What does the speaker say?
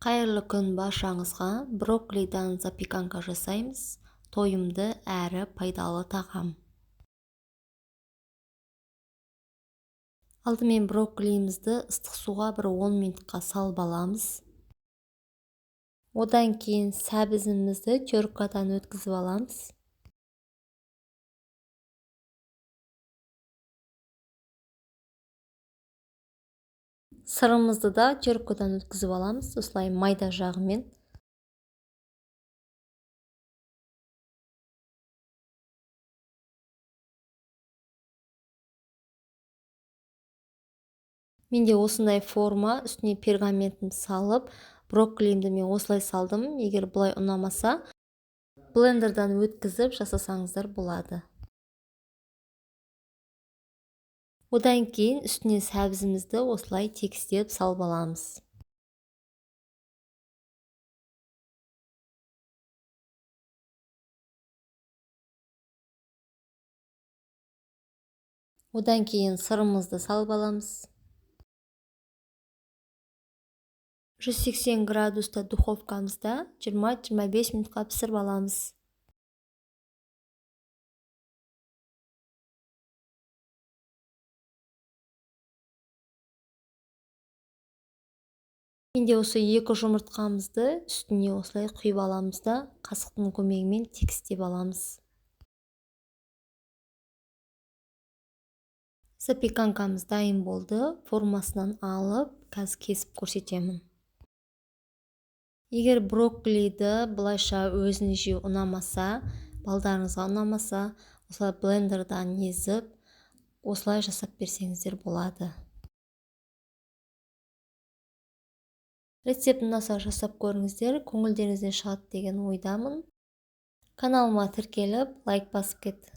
Қайырлы күн баршаңызға. Брокколидан запеканка жасаймыз. Тойымды әрі пайдалы тағам. Алдымен брокколимізді ыстық суға бір 10 минутқа салып аламыз. Одан кейін сәбізімізді теркадан өткізіп аламыз. Сырымызды да теркадан өткізіп аламыз, осылай майда жағымен. Менде осындай форма, үстіне пергаментін салып, брокколимді мен осылай салдым. Егер бұлай ұнамаса, блендердан өткізіп жасасаңыздар болады. Одан кейін үстіне сәбізімізді осылай тегістеп салып аламыз. Одан кейін сырымызды салып аламыз. 180 градуста духовкамызда 20-25 минутқа пісіріп аламыз. Менде осы 2 жұмыртқамызды үстіне осылай құйып аламыз да қасықтың көмегімен тегістеп аламыз. Запеканкамыз дайын болды. Формасынан алып, қазір кесіп көрсетемін. Егер брокколиді бұлайша өзіне жеу ұнамаса, балдарыңызға ұнамаса, осылай блендердан езіп, осылай жасап берсеңіздер болады. Рецепт ұнаса жасап көріңіздер, көңілдеріңізден шығады деген ойдамын. Каналыма тіркеліп, лайк басып кет.